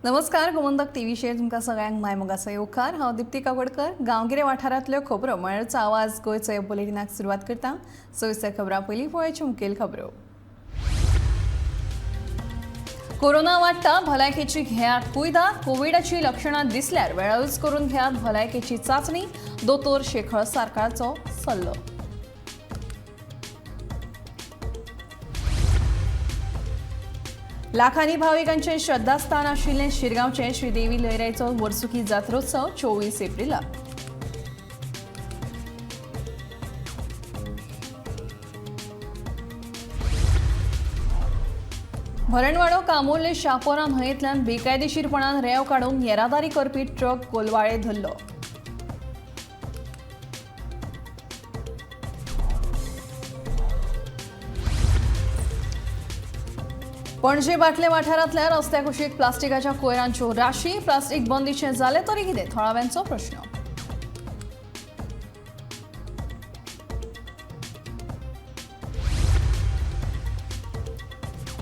नमस्कार गोमंतक टीव्हीचेर तुमकां सगळ्यांक मायमोगाचो येवकार। हांव दिप्ती काकोडकर। गांवगिरे वाठारांतल्यो खबरो मळारचो आवाज गोंयचो बुलेटिनाक सुरवात करता। सविस्तर खबरां पयलीं पळोवच्यो मुखेल खबरो। कोरोना वाडटा, भलायकेची घेयात कुयदाद। कोविडाची लक्षणां दिसल्यार वेळारूच करून घेयात भलायकेची चांचणी। दोतोर शेखर सरकारचो सल्लो। लाखांनी भाविकांचे श्रद्धास्थान आशिल्ले शिरगांवचे श्रीदेवी लयराईचो वर्सुकी जात्रोत्सव 24 एप्रिलाक। भरणवाडो कामोर्ले शापोरा न्हंयेंतल्यान बेकायदेशीरपणान रेंव काडून येरादारी करपी ट्रक कोलवाळे धरलो। पणजे बाटले वाठारांतल्या रस्त्या कुशीक प्लास्टिकाच्या कोयरांच्यो राशी। प्लास्टिक बंदीचें जालें तरी कितें, थळाव्यांचो प्रश्न।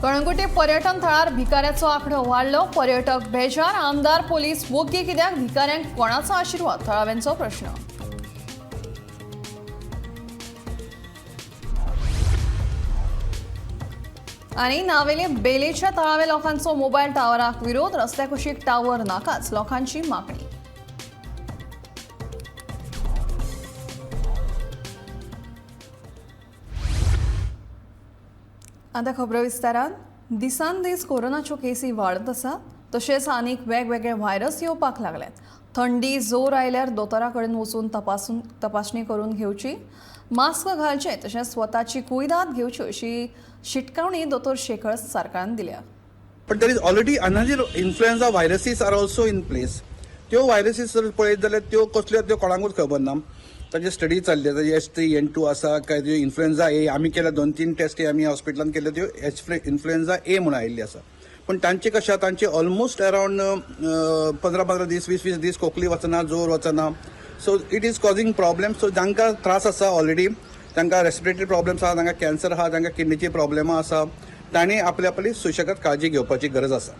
कळंगुटे पर्यटन थळार भिकाऱ्याचो आंकडो वाडलो। पर्यटक बेजार, आमदार पोलीस वोग्गे कित्याक, भिकाऱ्यांक कोणाचो आशिर्वाद, थळाव्यांचो प्रश्न। आनी नावेले बेलेच्या तळावे लोकांचो मोबायल टावराक विरोध। रस्त्या कुशीक टावर नाकाच, लोकांची मागणी। आता खबरो विस्तारान। दिसान दीस कोरोनाच्यो केसी वाडत आसा, तशेंच आनीक वेगवेगळे व्हायरस येवपाक लागल्यात। थंडी जोर आयल्यार दोतोरा कडेन वचून तपासणी करून घेवची, मास्क घालचे, तशेंच स्वताची कुयदाद घेवची अशी शिटकावणी दोतोर शेखर सरकारान दिल्या। But there is already another influenza viruses are also in place. त्यो viruses जर पळयत जाल्यार त्यो कसल्यो त्यो कोणाकूच खबर ना। ताजे स्टडी चालले, ताजे H3 N2 आसा काय त्यो इन्फ्लुएन्झा ए आमी केल्या 2-3 टेस्ट आमी हॉस्पिटलान केल्यो त्यो इन्फ्लुएन्झा ए म्हणून आयिल्ली आसा। पण तांचे कशें तांचे ऑलमोस्ट अराउंड 15-15 दीस 20-20 दीस खोकली वचना, जोर वचना। So it is causing problem. So जांकां त्रास आसा ऑलरेडी, तांकां रेस्पिरेटरी प्रॉब्लेम्स आसा, तांकां कॅन्सर आहा, तांकां किडनीची प्रॉब्लेमां आसा, तांणी आपली सुशेगाद काळजी घेवपाची गरज आसा।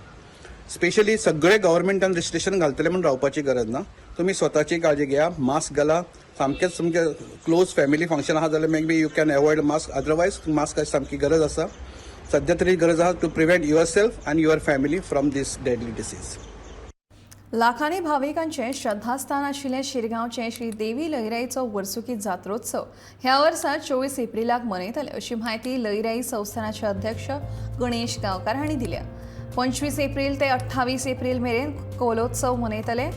स्पेशली सगळे गव्हर्मेंटान रिस्ट्रिक्शन घालतले म्हणून रावपाची गरज ना। तुमी स्वताची काळजी घेया, मास्क घाला। सामकेच तुमचे क्लोज फॅमिली फंक्शन आहा जाल्यार may be you can avoid mask, otherwise मास्काची सामकी गरज आसा। सध्या तरी गरज आहा to prevent your self and your family from these deadly disease. लाखांनी भाविकांचे श्रद्धास्थान आशिल्ले शिरगांवचे श्री देवी लयराईचो वर्सुकी जात्रोत्सव ह्या वर्सा 24 एप्रिलाक मनयतले अशी माहिती लयराई संस्थानाचे अध्यक्ष गणेश गांवकार हांणी दिल्या। 25 एप्रिल ते 28 एप्रिल मेरेन कोलोत्सव मनयतले।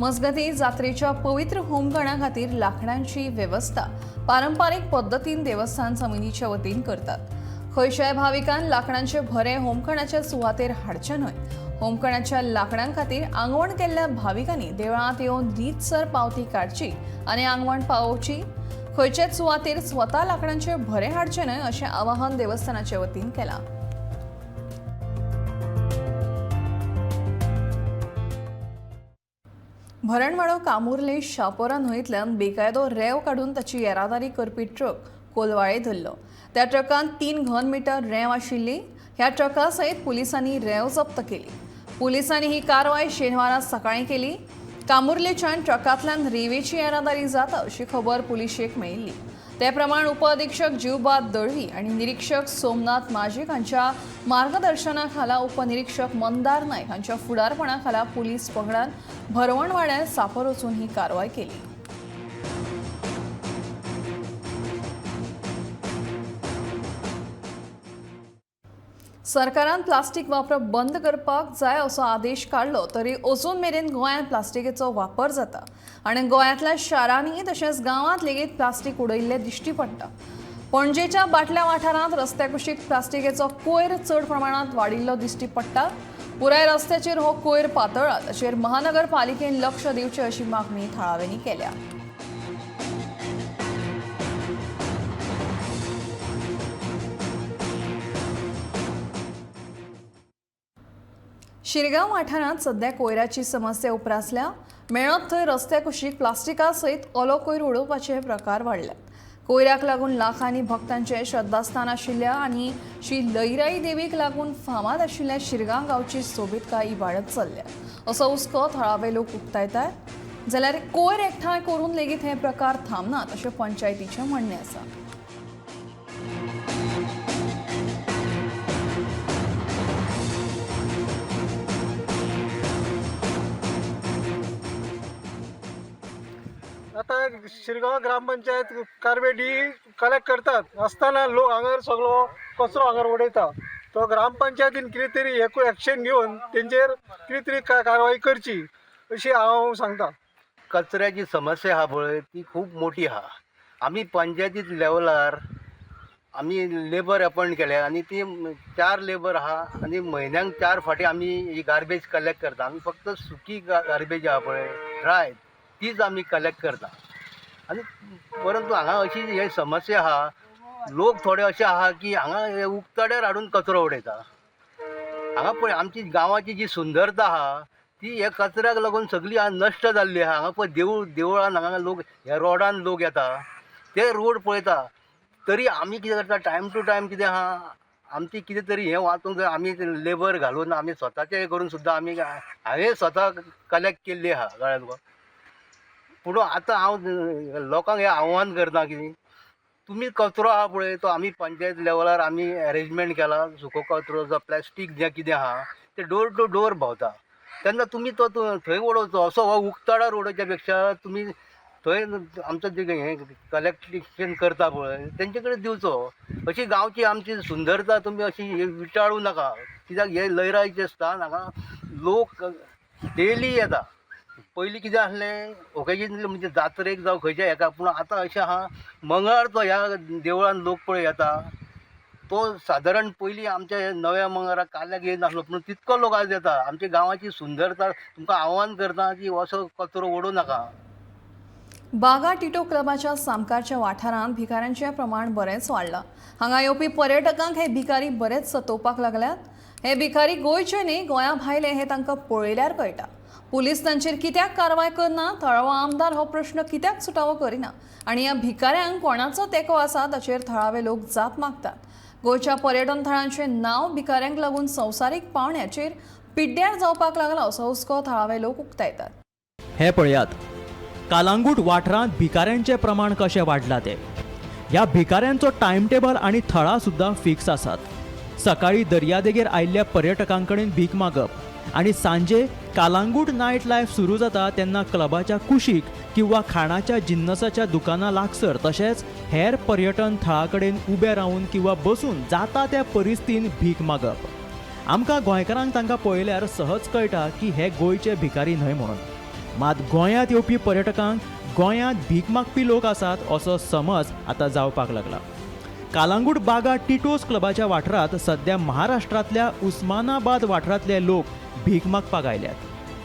मजगती जात्रेच्या पवित्र होमखणा खातीर लाकडांची वेवस्था पारंपारीक पद्दतीन देवस्थान समितीच्या वतीन करतात। खंयच्याय भाविकान लाकडांचे भरे होमखणाच्या सुवातेर हाडचे न्हय। होमखणाच्या लाकडां खातीर आंगवण केल्ल्या भाविकांनी देवळांत येवन रीतसर पावती काडची आनी आंगवण पावोवची। खंयचेच सुवातेर स्वता लाकडांचे भरे हाडचे न्हय अशें आवाहन देवस्थानाचे वतीन केलां। भरणवाडो कामुर्ले शापोरा न्हंयेंतल्यान बेकायदो रेंव काडून ताची येरादारी करपी ट्रक कोलवाळे धरलो। त्या ट्रकांत 3 घन मीटर रेंव आशिल्ली। ह्या ट्रका सयत पुलिसांनी रेंव जप्त केली। पुलिसांनी ही कारवाय शेनवारा सकाळीं केली। कामुर्लेच्यान ट्रकांतल्यान रेवेची येरादारी जाता अशी खबर पुलिशेक मेळिल्ली। ते प्रमाण उपअधीक्षक जीवबाद दळवी आनी निरीक्षक सोमनाथ माजीक हांच्या मार्गदर्शना खाला उपनिरीक्षक मंदार नायक हांच्या फुडारपणा खाला पुलीस पंगडान भरवणवाड्यार सांपो रचून ही कारवाय केली। सरकारान प्लास्टीक वापरप बंद करपाक जाय असो आदेश काढलो तरी अजून मेरेन गोंयांत प्लास्टिकेचो वापर जाता आनी गोंयांतल्या शारांनी तशेंच गांवांत लेगीत प्लास्टीक उडयल्ले दिश्टी पडटा। पणजेच्या बाटल्या वाठारांत रस्त्या कुशीक प्लास्टिकेचो कोयर चड प्रमाणांत वाडिल्लो दिश्टी पडटा। पुराय रस्त्याचेर हो कोयर पातळ्ळा, ताचेर महानगरपालिकेन लक्ष दिवचें अशी मागणी थळाव्यांनी केल्या। शिरगांव वाठारांत सध्या कोयराची समस्या उप्रासल्या। मेळत थंय रस्त्या कुशीक प्लास्टिका सयत ओलो कोयर उडोवपाचे प्रकार वाडल्यात। कोयऱ्याक लागून लाखांनी भक्तांचे श्रद्धास्थान आशिल्ल्या आनी श्री लयराई देवीक लागून फामाद आशिल्ल्या शिरगांव गांवची सोबीतकाय इबाडत चल्ल्या असो हुस्को थळावे लोक उक्तायतात जाल्यार कोयर एकठांय करून लेगीत हे प्रकार थांबनात अशें पंचायतीचें म्हणणें आसा. आता शिरगांव ग्रामपंचायत कार्बेटी कलेक्ट करतात आसतना लोक हांगर सगळो कचरो हांगर उडयता. तो ग्रामपंचायतीन कितें तरी एक्शन घेवन तेंचेर कितें तरी कारवाई करची अशी हांव सांगता. कचऱ्याची समस्या आहा पळय ती खूब मोठी आहा. आमी पंचायती लेवलार आमी लेबर अपॉयंट केले आनी ती 4 लेबर आहा आनी म्हयन्याक 4 फाटी आमी ही गार्बेज कलेक्ट करता. आमी फक्त सुकी गार्बेज आहा पळय ड्राय तीच आमी कलेक्ट करता. आनी परंतु हांगा अशी हे समस्या आहा, लोक थोडे अशे आहा की हांगा हे उक्तड्यार हाडून कचरो उडयता. हांगा पळय आमची गांवाची जी सुंदरता आहा ती हे कचऱ्याक लागून सगळी नश्ट जाल्ली आहा. हांगा पळय देवळान हांगा लोक ह्या रोडान लोक येता ते रोड पळयता तरी आमी कितें करता टायम टू टायम कितें आहा आमची कितें तरी हें वाचूंक जाय. आमी लेबर घालून आमी स्वताचें हें करून सुद्दां आमी हांवें स्वता कलेक्ट केल्ली आहा कळ्ळें तुका. पूण आतां हांव लोकांक हें आव्हान करता की तुमी कचरो आहा पळय तो आमी पंचायत लेवलार आमी अरेंजमेंट केला. सुको कचरो जो प्लास्टीक जें कितें आहा तें डोर टू डोर भोंवता तेन्ना तुमी तो थंय उडोवचो. असो हो उक्तडार उडोवच्या पेक्षा तुमी थंय आमचो जे हें कलेक्टेशन करता पळय तेंचे कडेन दिवचो. अशी गांवची आमची सुंदरता तुमी अशी विटाळू नाका. कित्याक हे लयराईचें स्थान हांगा लोक डेली येता. पयलीं कितें आसलें ओकेजनली म्हणजे जात्रेक जावं खंयच्या हेका. पूण आतां अशें आहा मंगळारचो ह्या देवळान लोक पळय येता तो सादारण पयलीं आमच्या नव्या मंगळाराक काल्याक येयनासलो पूण तितको लोक आज येता. आमच्या गांवाची सुंदरता तुमकां आव्हान करता की असो कचरो उडोवं नाका. बागा टिटो क्लबाच्या सामकारच्या वाठारांत भिकाऱ्यांचें प्रमाण बरेंच वाडलां. हांगा येवपी पर्यटकांक हे भिकारी बरेच सतोवपाक लागल्यात. हे भिकारी गोंयचे न्ही गोंया भायले हे तांकां पळयल्यार कळटा. पुलीस तांचेर कित्याक कारवाय करना, थळावो आमदार हो प्रश्न कित्याक सुटावो करिना आनी ह्या भिकाऱ्यांक कोणाचो तेंको आसा ताचेर थळावे लोक जाप मागतात. गोंयच्या पर्यटन थळांचें नांव भिकाऱ्यांक लागून संवसारीक पावंड्याचेर पिड्ड्यार जावपाक लागला असो हुस्को थळावे लोक उक्तायतात. हे पळयात कालांगूट वाठारांत भिकाऱ्यांचें प्रमाण कशें वाडलां तें. ह्या भिकाऱ्यांचो टायम टेबल आनी थळां सुद्दां फिक्स आसात. सकाळीं दर्यादेगेर आयिल्ल्या पर्यटकां कडेन भीक मागप आनी सांजे कालांगूट नायट लायफ सुरू जाता तेन्ना क्लबाच्या कुशीक किंवा खाणाच्या जिन्नसाच्या दुकानां लागसर तशेंच हेर पर्यटन थळा कडेन उबें रावन किंवा बसून जाता त्या परिस्थितीन भीक मागप. आमकां गोंयकारांक तांकां पळयल्यार सहज कळटा की हे गोंयचे भिकारी न्हय म्हणून. मात गोंयांत येवपी पर्यटकांक गोंयांत भीक मागपी लोक आसात असो समज आतां जावपाक लागला. कालांगूट बागा टिटोस क्लबाच्या वाठारांत सध्या महाराष्ट्रांतल्या उस्मानाबाद वाठारांतले लोक भीक मागपाक आयल्यात.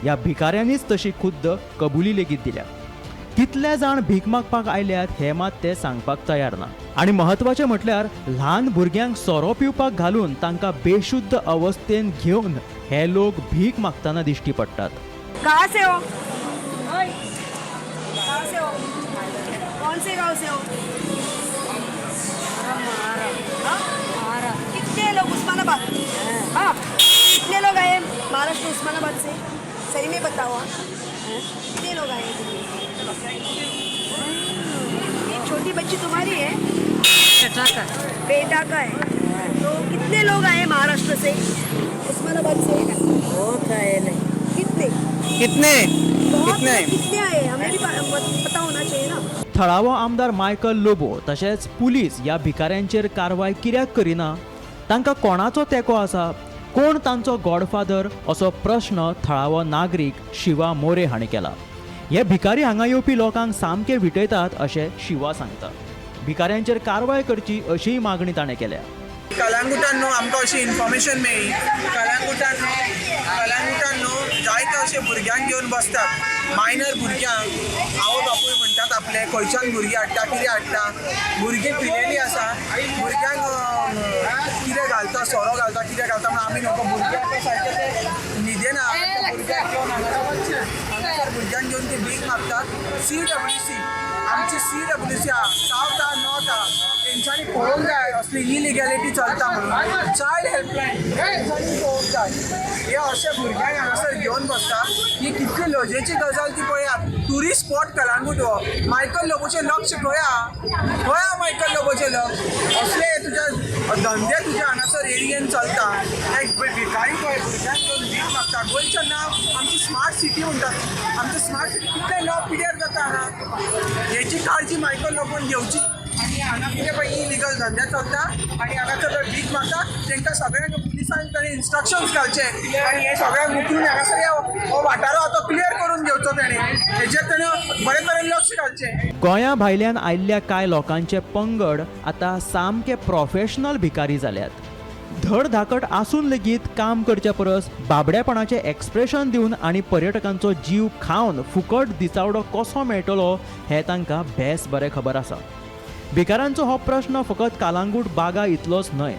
ह्या भिकाऱ्यांनीच तशी खुद्द कबुली लेगीत दिल्या. कितले जाण भीक मागपाक आयल्यात हे मात ते सांगपाक तयार ना. आनी महत्वाचें म्हटल्यार ल्हान भुरग्यांक सोरो पिवपाक घालून तांकां बेशुद्ध अवस्थेन घेवन हे लोक भीक मागतना दिश्टी पडटात. कहाँ से हो? कहाँ से हो? कौन से गांव से हो? हाँ? कितने लोग उस्मानाबाद? हाँ कितने लोग आए महाराष्ट्र उस्मानाबाद से? सही में बताओ हाँ? कितने लोग आए? ये छोटी बच्ची तुम्हारी है? बेटा का है. तो कितने लोग आए महाराष्ट्र से उस्मानाबाद से? बहुत आए नहीं. कितने कितने आए हमें भी पता होना चाहिए ना. थळावो आमदार मायकल लोबो तशेंच पुलीस ह्या भिकाऱ्यांचेर कारवाय कित्याक करिना, तांकां कोणाचो तेंको आसा, कोण तांचो गॉडफादर असो प्रश्न थळावो नागरीक शिवा मोरे हांणी केला. हे भिकारी हांगा येवपी लोकांक सामके विटयतात अशें शिवा सांगता. भिकाऱ्यांचेर कारवाय करची अशीय मागणी ताणें केल्या. कलांगुटान न्हू आमकां अशी इन्फॉर्मेशन मेळ्ळी. कलांगुटान न्हू जायते अशे भुरग्यांक घेवन बसतात. मायनर भुरग्यांक आवय बापूय म्हणटात आपले खंयच्यान भुरगीं हाडटा कितें हाडटा. भुरगीं पिलेलीं आसा. भुरग्यांक कितें घालता सोरो घालता कितें घालता म्हण आमी नको. भुरग्यांक सारकें ते न्हिदेना. भुरग्यांक घेवन हांगासर भुरग्यांक घेवन ती भीक मागतात. CWC आमची CWC आहा सावथ आहा नॉर्थ आहा तेंच्यांनी पळोवंक जाय असली इलिगॅलिटी चलता म्हणून चायल्ड हेल्पलायन तेंच्यांनी पळोवंक जाय हे अशे भुरग्यांक हांगासर घेवन बसता ही कितली लजेची गजाल ती पळयात ट्युरिस्ट स्पॉट कलांगूट हो मायकल लोबोचें लक्ष खंय आहा मायकल लोबोचें लक्ष असले तुज्या धंदे तुज्या हांगासर एरियेन चलता एक भिकारी पळय भुरग्यांक घेवन भीक मागता गोंयचें नांव आमची स्मार्ट सिटी म्हणटात आमची स्मार्ट सिटी कितले लोक पिड्यार जाता हांगा हेची काळजी मायकल लोबोन घेवची आनी हांगा कितें पळय इलिगल धंदे चलता आनी हांगासर पळय भीक मागता तांकां सगळ्यांक पुलिसांक ताणें इन्स्ट्रक्शन्स घालचे आनी हे सगळ्यांक उखलून हांगासर हो वाठारो आहा तो क्लियर करून घेवचो ताणें हेजेर ताणें बरे तरेन लक्ष घालचें. गोंया भायल्यान आयिल्ल्या कांय लोकांचे पंगड आतां सामके प्रोफेशनल भिकारी जाल्यात. धडधाकट आसून लेगीत काम करचे परस बाबडेपणाचें एक्सप्रेशन दिवन आनी पर्यटकांचो जीव खावन फुकट दिसावडो कसो मेळटलो हें तांकां बेस बरें खबर आसा. भिकाऱ्यांचो हो प्रश्न फकत कालांगूट बागा इतलोच न्हय.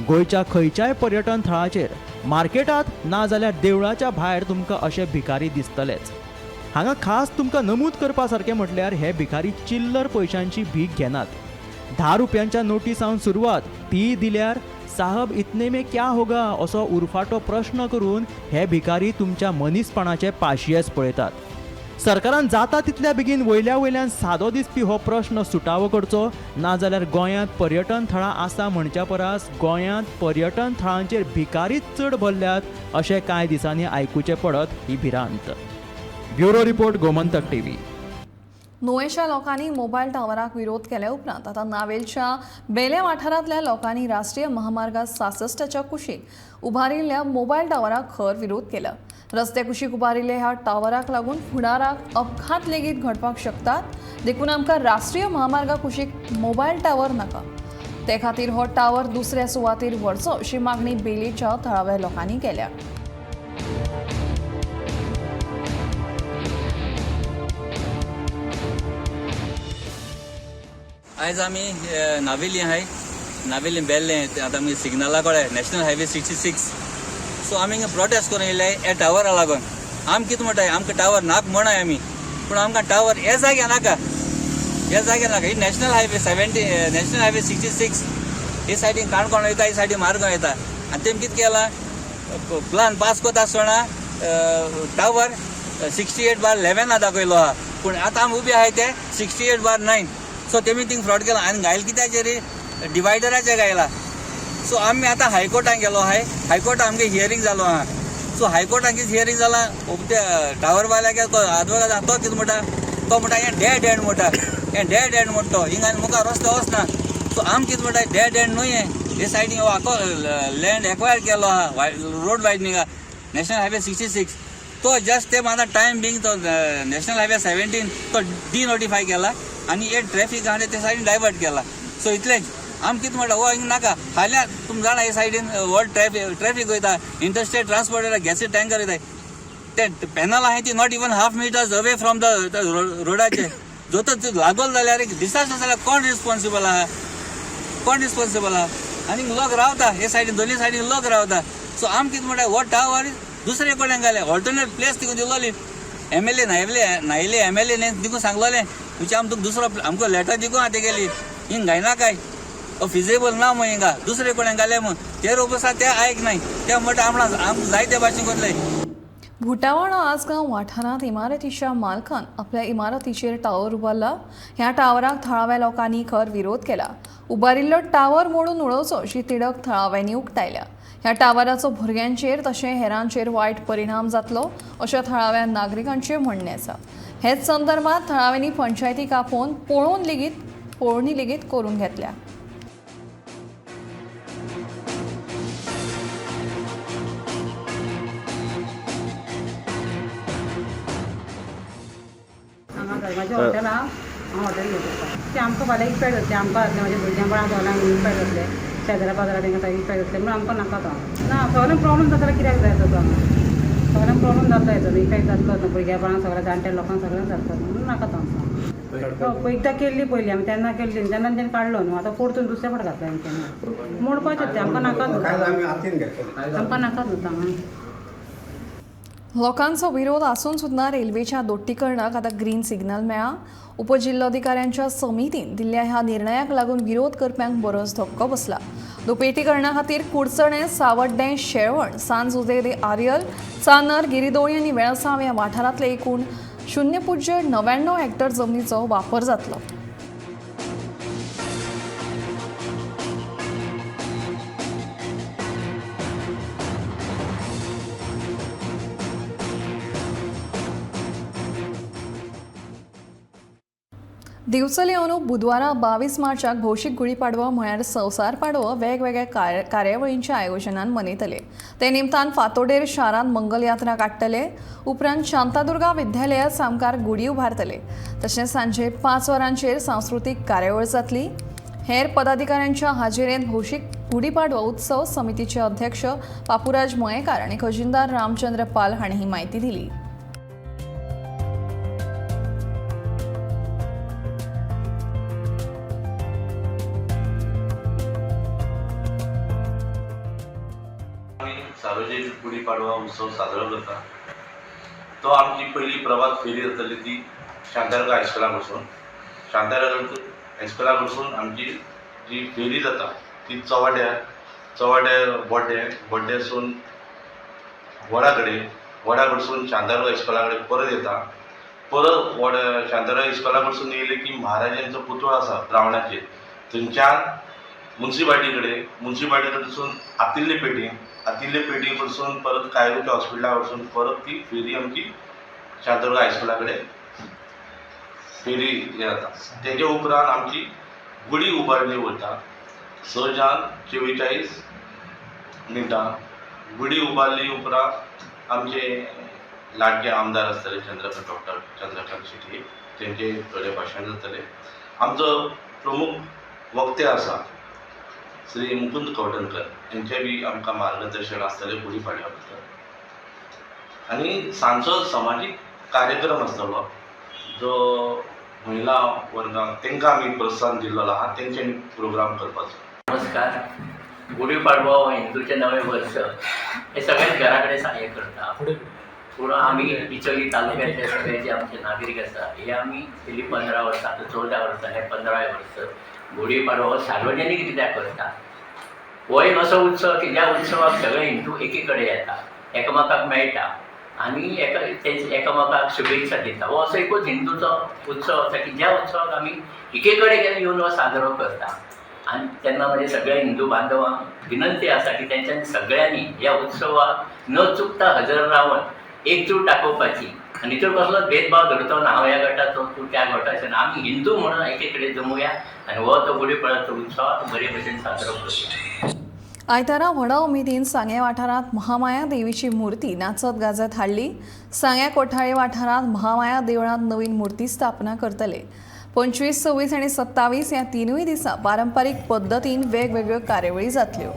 गोंयच्या खंयच्याय पर्यटन थळाचेर मार्केटांत ना जाल्यार देवळाच्या भायर तुमकां अशे भिकारी दिसतलेच. हांगा खास तुमकां नमूद करपा सारकें म्हटल्यार हे भिकारी चिल्लर पयशांची भीक घेनात. 10 रुपयांच्या नोटी सावन सुरवात ती दिल्यार साहब इतने में क्या होगा असो उरफाटो प्रश्न करून हे भिकारी तुमच्या मनीसपणाचे पाशियेस पळयतात. सरकारान जाता तितल्या बेगीन वयल्यान सादो दिसपी हो प्रश्न सुटावो करचो नाजाल्यार गोंयांत पर्यटन थळां आसा म्हणच्या परस गोंयांत पर्यटन थळांचेर भिकारीच चड भरल्यात अशें कांय दिसांनी आयकुचें पडत ही भिरांत. Bureau report Gomantak TV. नुयेच्या लोकांनी मोबायल टावराक विरोध केल्या उपरांत आता नावेलच्या बेले वाठारांतल्या लोकांनी राष्ट्रीय महामार्ग 66च्या कुशीक उबारिल्ल्या मोबायल टावराक खर विरोध केला. रस्ते कुशीक उबारिल्ल्या ह्या टावराक लागून फुडाराक अपघात लेगीत घडपाक शकतात. देखून आमकां राष्ट्रीय महामार्ग कुशीक मोबायल टावर नाका. ते खातीर हो टावर दुसऱ्या सुवातेर व्हरचो अशी मागणी बेलेच्या थळाव्या लोकांनी केल्या. आयज आमी नावेली आहाय नावेली बेल्ले आतां आमी सिग्नला कडेन नॅशनल हायवे 66 सो आमी हिंगा प्रोटेस्ट करून येयले हे टावरा लागून. आमी कितें म्हणटाय आमकां टावर नाक म्हणय आमी पूण आमकां टावर हे जाग्यार नाका ही नॅशनल हायवे 70 नॅशनल हायवे 66 हे सायडीन काणकोण वयता ही सायडीन मार्गांव येता आनी तेमी कितें केलां प्लान पास करता आसतना टावर 68/11 दाखयलो आहा पूण आतां आमी उबी आहाय ते 68/9 सो तेमी थिंग फ्रॉड केला आनी घायल कित्याचेर डिवायडराचेर घायला. सो आमी आतां हायकोर्टान गेलो आहाय हायकोर्टान आमगे हियरींग जालो आहा. सो हायकोर्टान कितें हियरींग जाला ते टावरवाल्याक आदवोगाद तो कितें म्हणटा तो म्हणटा हें डेड एंड म्हणटा हें डेड एंड म्हणटा हिंगा मुखार रस्तो वचना. सो आमी कितें म्हणटा डेड एंड न्हय हे सायडीन लँड एक्वायर केलो आहा रोड वायडनिंगा नॅशनल हायवे 66 तो जस्ट ते आतां टायम बींग तो नॅशनल हायवे 17 तो डिनोटिफाय केला आनी हे ट्रॅफिक आहा ते सायडीन डायवर्ट केला. सो इतलेंच आमी कितें म्हणटा हो हिंगा नाका फाल्यां तुमी जाणा हे सायडीन व्हड ट्रॅफिक वयता इंटरस्टेट ट्रान्सपोर्ट वयता गॅसी टँकर वयताय ते पॅनल आहाय ती not even half metres away from the रोडाचे जो तो लागोल जाल्यार एक डिसास्टर जाल्यार कोण रिस्पॉन्सिबल आहा आनी लोक रावता हे सायडीन दोनी सायडीन लोक रावता. सो आमी कितें म्हणटा हो टावर दुसरे कडेन घाले ऑल्टरनेट प्लेस तिगून दिलोली MLA नायले MLA ने दिकून सांगलोलें तुमचे आमी तुका दुसरो आमकां लेटर दिकून आतां गेली हिंग घायना काय फिजेबल ना मग हिंगा दुसरे कडेन घाले मग ते रोप आसा ते आयक नाय ते म्हणटा आम जायते भाशेन करले. भुटावाडा आसगांव वाठारांत इमारतीच्या मालकान आपल्या इमारतीचेर टावर उबारला. ह्या टावराक थळाव्या लोकांनी खर विरोध केला. उबारिल्लो टावर मोडून उडोवचो अशी तिडक थळाव्यांनी उक्तायल्या. ह्या टावराचो भुरग्यांचेर तशें हेरांचेर वायट परिणाम जातलो अशें थळाव्या नागरिकांचें म्हणणें आसा. हेच संदर्भात थळाव्यांनी पंचायती कापोवन पळोवणी लेगीत करून घेतल्या. म्हाजें हॉटेल आहा हांव हॉटेल घेता तें आमकां फाल्यां इफेक्ट जातलें आमकां जातलें म्हाज्या भुरग्यांपणाक सगळ्यांक इफेक्ट जातलें शेजाऱ्या पाजाऱ्या तांकां इफेक्ट जातलें म्हण आमकां नाका तो ना सगळ्यांक प्रॉब्लम जाता जाल्यार कित्याक जाय तो हांगा सगळ्यांक प्रॉब्लम जाता येतो इफेक्ट जातलो तो भुरग्यांपणाक सगळ्या जाणट्या लोकांक सगळ्यांक जातलो म्हणून नाका तो आमकां एकदां केल्ली पयलीं आमी तेन्ना केल्ली तेन्ना तेणी काडलो न्हू आतां परतून दुसऱ्या फावट घातलें आमी तेन्ना मोडपाचें तें आमकां नाका आमकां नाकाच जाता लोकांचा विरोध असून सुद्धा रेल्वेच्या दोट्टीकरणाक आता ग्रीन सिग्नल मेळ्ळा. उपजिल्लोधिकाऱ्यांच्या समितीन दिल्ल्या ह्या निर्णयाक लागून विरोध करप्यांक बरोच धक्को बसला. दुपेटीकरणा खातीर कुडचणे, सावड्डें, शेळवण, सांज उदेरे आर्यल, चांदर, गिरिदोळी आनी वेळसांव ह्या वाठारांतले एकूण 0.99 हेक्टर जमनीचो वापर जातलो. दिवचले अंदू बुधवारा 22 मार्चाक भौशीक गुढीपाडवो म्हळ्यार संवसार पाडवो वेगवेगळ्या कार्यावळींच्या आयोजनान मनयतले. ते निमतान फातोडेर शारांत मंगल यात्रा काडटले. उपरांत शांतादुर्गा विद्यालयात सामकार गुढी उभारतले. तशेंच सांजे 5 वरांचेर सांस्कृतीक कार्यावळ जातली. हेर पदाधिकाऱ्यांच्या हाजेरेंत भौशीक गुढीपाडवो उत्सव समितीचे अध्यक्ष बापूराज मयेकार आनी खजिनदार रामचंद्र पाल हांणी ही माहिती दिली. सार्वजनिक गुढीपाडवा उत्सव साजरा करता. तो आमची पहिली प्रभात फेरी जातली ती शांतादुर्गा हायस्कुलाक वचून. शांतादुर्गा हायस्कुलाक वचून आमची जी फेरी जाता ती चवाड्यार बोड्ड्यासून वडा कडसून शांतादुर्गा हायस्कुला कडेन परत येता. परत शांतादुर्गा हायस्कुला कडसून येयले की महाराजांचो पुतळो आसा रावणाचेर थंयच्यान म्युन्सिपालिटी कडसून आतिल्ले पेटी कडसून परत कायरूच्या हॉस्पिटला वचून परत ती फेरी आमची शांतादुर्गा हायस्कुला कडेन फेरी जाता. तेजे उपरांत आमची गुढी उबारली वता. 6:44 गुढी उबारली उपरांत आमचे लाडके आमदार आसतले डॉक्टर चंद्रकांत शेट्टी तेंचे थोडे भाशण जातले. आमचो प्रमुख वक्ते आसा श्री मुकुंद कवटणकर यांचे बी आमकां मार्गदर्शन आसतलें गुढीपाडव्या बद्दल. आनी सांजचो समाजीक कार्यक्रम आसतलो जो महिला वर्गाक तांकां आमी प्रोत्साहन दिल्लो आहा तेंच्यांनी प्रोग्राम करपाचो. नमस्कार. गुढीपाडवो हो हिंदूचें नवें वर्स हे सगळ्याच घरा कडेन हें करता. पूण आमी बिचोली तालुक्यातले सगळे जे आमचे नागरीक आसा हे आमी गेली 15 वर्सां, आतां 14 वर्सां हे 15 वर्स गुढीपाडवो हो सार्वजनीक रित्या करता. हो एक असो उत्सव की ज्या उत्सवाक सगळे हिंदू एकी कडेन येता, एकामेकाक मेळटा आनी एकामेकाक शुभेच्छा दिता. हो असो एकूच हिंदूचो उत्सव आसा की ज्या उत्सवाक आमी एके कडेन येवन हो साजरो करता. आनी तेन्ना म्हणजे सगळ्या हिंदू बांधवांक विनंती आसा की तेंच्यांनी सगळ्यांनी ह्या उत्सवाक न चुकता हजर रावन एकजूट दाखोवपाची आनी हितूर कसलोच भेदभाव धरतो ना. हांव ह्या गटाचो तूं त्या गटाचो ना. आमी हिंदू म्हणून एके कडेन जमुया आनी हो तो गुढीपाडव्याचो उत्सव बरे भशेन साजरो करूया. आयतारा व्हडा उमेदीन सांगे वाठारांत महामाया देवीची मुर्ती नाचत गाजत हाडली. सांग्या कोठाळे वाठारांत महामाया देवळांत नवीन मुर्ती स्थापना करतले. 25, 26 आनी 27 ह्या तिनूय दिसा पारंपारीक पद्दतीन वेगवेगळ्यो कार्यावळी जातल्यो.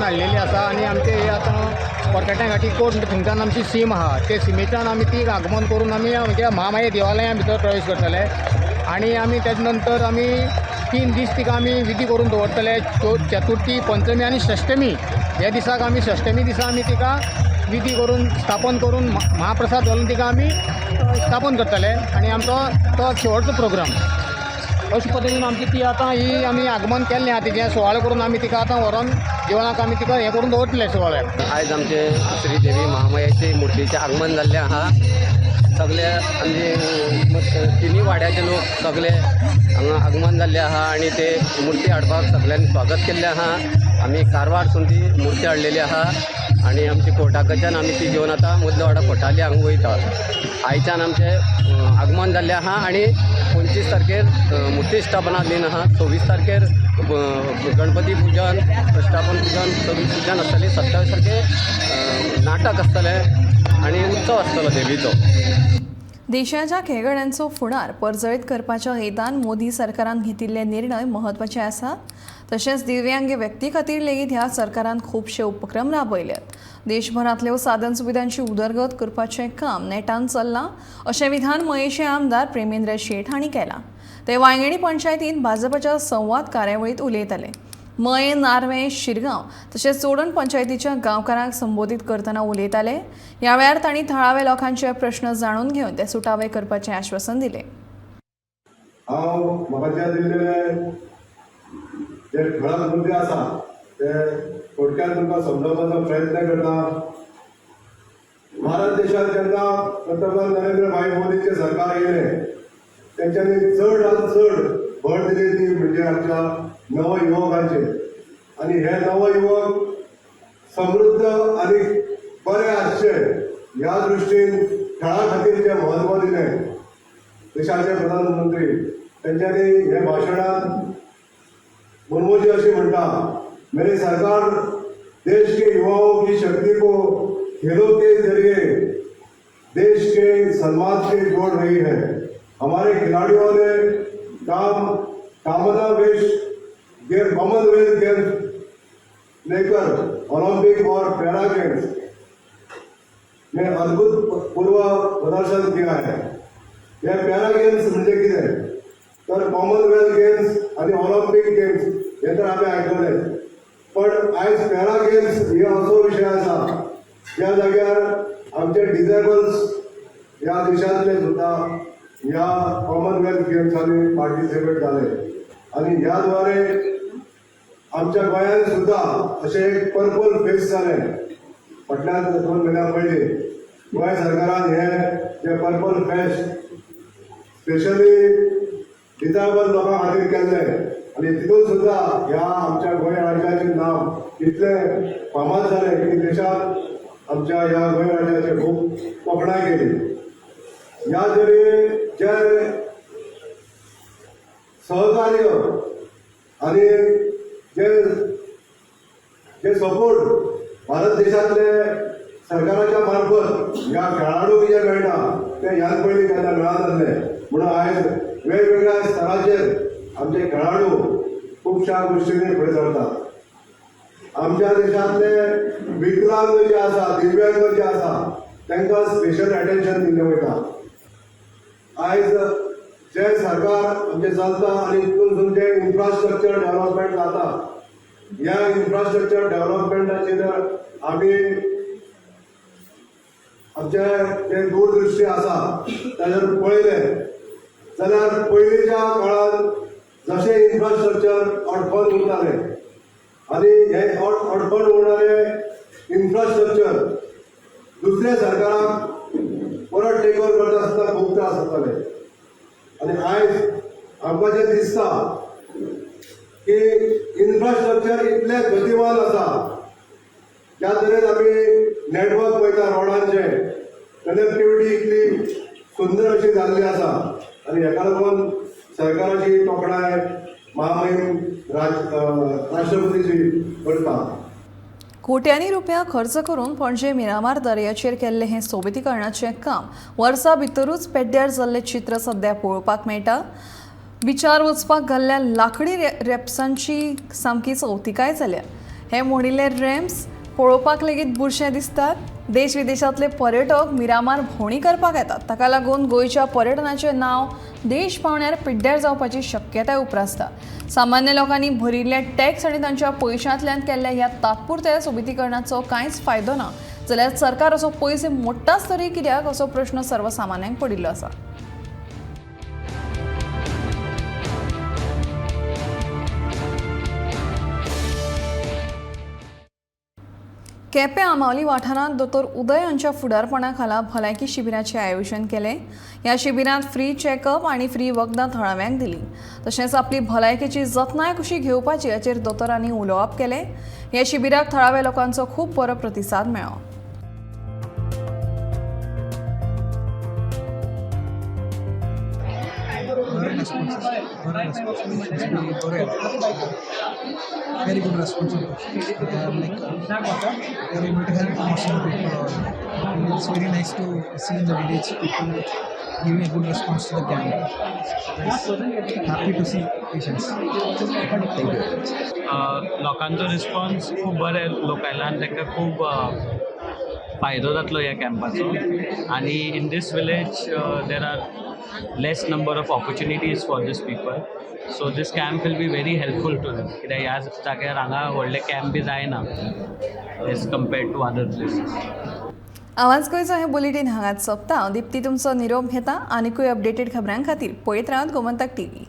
हाडलेली आसा आनी आमचे हे आतां कोरपेट्या घाटी कोर्ट थंयच्यान आमची सीम आहा ते सिमेच्यान आमी ती आगमन करून आमी म्हणजे महामाये देवालया भितर प्रवेश करतले आनी आमी तेजे नंतर आमी 3 दीस तिका आमी विधी करून दवरतले चतुर्थी पंचमी आनी षष्टमी ह्या दिसाक आमी षष्टमी दिसा आमी तिका विधी करून स्थापन करून महाप्रसाद घालून तिका आमी स्थापन करतले आनी आमचो तो शेवटचो प्रोग्राम अशे पद्दतीन आमची ती आतां ही आमी आगमन केल्लें आहा तिजें सुवाळो करून आमी तिका आतां व्हरोन देवळाक आमी तिका हें करून दवरतले सुवाळ्याक. आयज आमचे श्रीदेवी महामायेचे मुर्तीचें आगमन जाल्लें आहा. सगळे आमचे तिनूय वाड्याचे लोक सगळे हांगा आगमन जाल्ले आहा आनी ते मुर्ती हाडपाक सगळ्यांनी स्वागत केल्लें आहा. आमी कारवारसून ती मुर्ती हाडलेली आहा आनी आमची कोर्टा कडच्यान आमी ती घेवन आतां मुदलवाडा कोर्टाली हांगा वयता. आयच्यान आमचें आगमन जाल्लें आहा आनी 25 तारखेर मुर्ती स्थापना दिन आहा. 26 तारखेर गणपती पुजन प्रतिष्ठापन पुजन सगळी पुजन आसतलें. 27 तारखेर नाटक आसतलें आनी उत्सव आसतलो देवीचो. देशाच्या खेळगड्यांचो फुडार परजळीत करपाच्या हेतान मोदी सरकारान घेतिल्ले निर्णय महत्वाचे आसा. तशेंच दिव्यांग व्यक्ती खातीर लेगीत ह्या सरकारान खुबशे उपक्रम राबयल्यात. देशभरांतल्यो साधन सुविधांची उदरगत करपाचें काम नेटान चल्लां अशें विधान मयेंचे आमदार प्रेमेंद्र शेट हांणी केलां. ते वांयगणी पंचायतींत भाजपाच्या संवाद कार्यावळींत उलयताले. मये, नार्वे, शिरगांव तशेंच चोडण पंचायतीच्या गांवकारांक संबोधीत करतना उलयताले. ह्या वेळार तांणी थळावे लोकांचे प्रश्न जाणून घेवन ते सुटावे करपाचें आश्वासन दिलें. हांव म्हाका दिल्लेले जे ठळक मुद्दे आसा ते थोडक्यात तुमकां समजावपाचो प्रयत्न करता. भारत देशात जेन्ना पंतप्रधान नरेंद्र भाई मोदीचे सरकार येयलें तेंच्यांनी चड भर दिली ती म्हणजे आमच्या नवयुवकांचेर आनी हे नवयुवक समृद्ध आनी बरे आसचे ह्या दृश्टीन खेळा खातीर जे म्हत्व दिलें देशाचे प्रधानमंत्री तेंच्यांनी हे भाशणांत मनमोजी अशी म्हणटा, मेरे सरकार देश के युवाओं की शक्ति को खेलों के जरिए देश के सम्मान से जोड़ रही है. हमारे खिलाड़ियों ने कॉमनवेल्थ गेम्स लेकर ओलंपिक और पैरा गेम्स में अद्भुतपूर्व प्रदर्शन किया है. यह पैरा गेम्स म्हणजे कितें तर कॉमनवेल्थ गेम्स आणि ऑलिम्पिक गेम्स हे तर आम्ही आयकले पण आयज पॅरा गेम्स हे असो विषय आसा ज्या जाग्यार आमचे डिसेबल्स ह्या देशांतले सुद्धा ह्या कॉमनवेल्थ गेम्सांनी पार्टिसिपेट जाले आणि ह्या द्वारे आमच्या गोंयांत सुद्धा अशें एक पर्पल फेस्ट जालें. फाटल्या 2 म्हयन्या पयलीं गोंय सरकारान हे जे पर्पल फेस्ट स्पेशली डिसेबल लोकां खातीर केल्ले आनी तितून सुद्धा ह्या आमच्या गोंय राज्याचें नांव इतलें फामाद जालें की देशांत आमच्या ह्या गोंय राज्याची खूब तोखणाय केली. ह्या तरी जे सहकार्य आनी जे सपोर्ट भारत देशांतले सरकाराच्या मार्फत ह्या खेळाडूंक जे मेळटा ते ह्याच पयलीं केन्ना मेळनासलें. म्हणून आयज वेगवेगळ्या स्तराचेर आमचे खेळाडू खुबश्या गोश्टींनी फुडें सरतात. आमच्या देशांतले विकलांग जे आसा दिव्यांग जे आसा तांकां स्पेशल अटेन्शन दिल्लें वयता. आयज जे सरकार आमचे चलता आनी तितून जे इन्फ्रास्ट्रक्चर डेव्हलपमेंट जाता ह्या इन्फ्रास्ट्रक्चर डेव्हलपमेंटाचेर आमी आमचे जे दूरदृश्टी आसा ताचेर पळयलें जाल्यार पयलींच्या काळांत जशें इन्फ्रास्ट्रक्चर अडखळ उरताले आनी हे अडखळ उरणारे इन्फ्रास्ट्रक्चर दुसऱ्या सरकाराक परत टेक ओवर करता आसतना खूब त्रास जाताले. आनी आयज आमकां जें दिसता की इन्फ्रास्ट्रक्चर इतलें गतिमान आसा ज्या तरेन आमी नेटवर्क पळयता रोडांचे कनेक्टिविटी इतली सुंदर अशी जाल्ली आसा आनी हेका लागून सरकाराची तोखणाय महामहिम राष्ट्रपतीची करता. कोट्यांनी रुपया खर्च करून पणजे मिरामार दर्याचेर केल्लें हें सोबितीकरणाचें काम वर्सां भितरूच पेड्ड्यार जाल्लें चित्र सध्या पळोवपाक मेळटा. बिचार वचपाक घाल्ल्या लांकडी रेप्सांची सामकी चवथिकाय जाल्या. हे मोडिल्ले रॅम्प्स पळोवपाक लेगीत बुरशे दिसतात. देश विदेशांतले पर्यटक मिरामार भोंवडी करपाक येतात. ताका लागून गोंयच्या पर्यटनाचें नांव देश पावण्यार पिड्ड्यार जावपाची शक्यताय उप्रासता. सामान्य लोकांनी भरिल्ले टॅक्स आनी तांच्या पयशांतल्यान केल्ल्या ह्या तात्पुरत्या सोबितीकरणाचो कांयच फायदो ना जाल्यार सरकार असो पयशे मोडटाच तरी कित्याक असो प्रश्न सर्वसामान्यांक पडिल्लो आसा. केपें आमावली वाठारांत दोतोर उदय हांच्या फुडारपणा खाला भलायकी शिबिराचें आयोजन केलें. ह्या शिबिरांत फ्री चॅकअप आनी फ्री वखदां थळाव्यांक दिलीं. तशेंच आपली भलायकेची जतनाय कशी घेवपाची हाचेर दोतोरांनी उलोवप केलें. ह्या शिबिराक थळाव्या लोकांचो खूब बरो प्रतिसाद मेळ्ळो. Very good response. They are like they are able to help most of the people. It's very nice to see in the village people giving a good response to the camp. Happy to see patients. Thank you. लोकांचो response खूब बरे लोक आयला आनी तांकां खूब फायदो जातलो ह्या कॅम्पाचो. आनी in these village there are less number of opportunities for these people. So these camp will be very helpful to them कित्याक ह्या जाग्यार हांगा व्हडले कॅम्प बी जायना as compared to other places. आवाज गोंयचो हें बुलेटीन हांगाच सोंपता. दिप्ती तुमचो निरोप घेता. आनीकूय अपडेटेड खबरां खातीर पळयत रावात गोमंतक TV.